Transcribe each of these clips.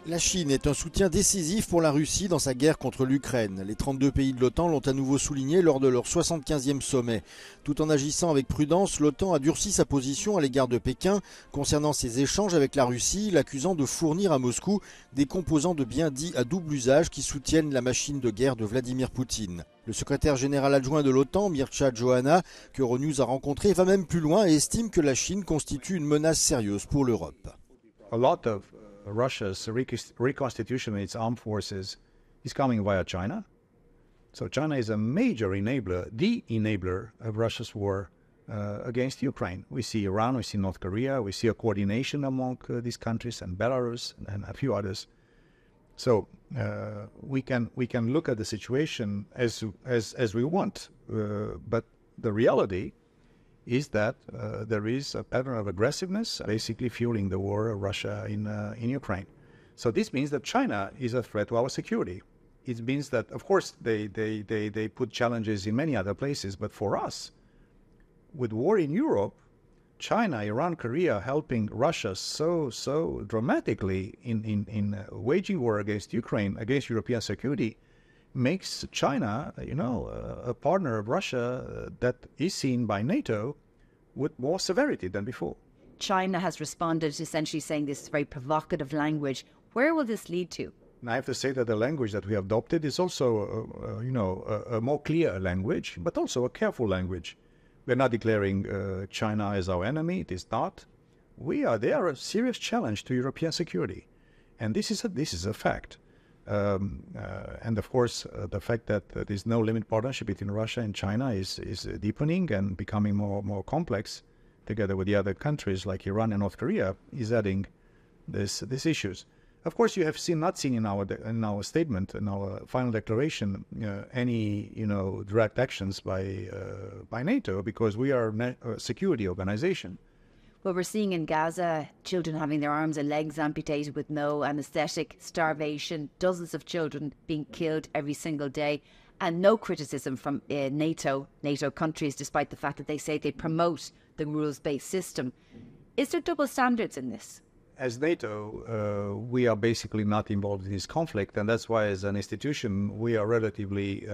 La Chine est un soutien décisif pour la Russie dans sa guerre contre l'Ukraine. Les 32 pays de l'OTAN l'ont à nouveau souligné lors de leur 75e sommet. Tout en agissant avec prudence, l'OTAN a durci sa position à l'égard de Pékin concernant ses échanges avec la Russie, l'accusant de fournir à Moscou des composants de biens dits à double usage qui soutiennent la machine de guerre de Vladimir Poutine. Le secrétaire général adjoint de l'OTAN, Mircea Geoană, qu'Euronews a rencontré, va même plus loin et estime que la Chine constitue une menace sérieuse pour l'Europe. Russia's reconstitution of its armed forces is coming via China. So China is a major enabler, the enabler of Russia's war against Ukraine. We see Iran, we see North Korea, we see a coordination among these countries and Belarus and a few others. So we can look at the situation as we want, but the reality is that there is a pattern of aggressiveness basically fueling the war of Russia in Ukraine. So this means that China is a threat to our security. It means that, of course, they put challenges in many other places, but for us, with war in Europe, China, Iran, Korea helping Russia so dramatically in waging war against Ukraine, against European security, makes China, a partner of Russia that is seen by NATO with more severity than before. China has responded essentially saying this is very provocative language. Where will this lead to? And I have to say that the language that we have adopted is also, a more clear language, but also a careful language. We're not declaring China as our enemy. It is not. They are a serious challenge to European security, and this is a fact. And of course, the fact that there is no limit partnership between Russia and China is deepening and becoming more complex, together with the other countries like Iran and North Korea, is adding these issues. Of course, you have not seen in our statement, in our final declaration, any direct actions by NATO, because we are a security organization. Well, we're seeing in Gaza children having their arms and legs amputated with no anaesthetic, starvation, dozens of children being killed every single day, and no criticism from NATO countries, despite the fact that they say they promote the rules-based system. Is there double standards in this? As NATO, we are basically not involved in this conflict, and that's why, as an institution, we are relatively,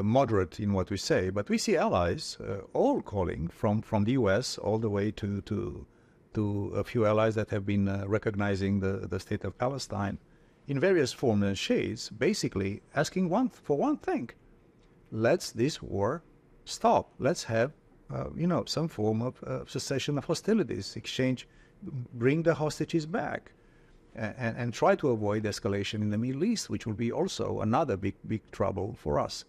moderate in what we say. But we see allies all calling from the US all the way to a few allies that have been recognizing the state of Palestine in various forms and shades, basically asking for one thing: let's this war stop. Let's have some form of cessation of hostilities, exchange, bring the hostages back, and try to avoid escalation in the Middle East, which will be also another big trouble for us.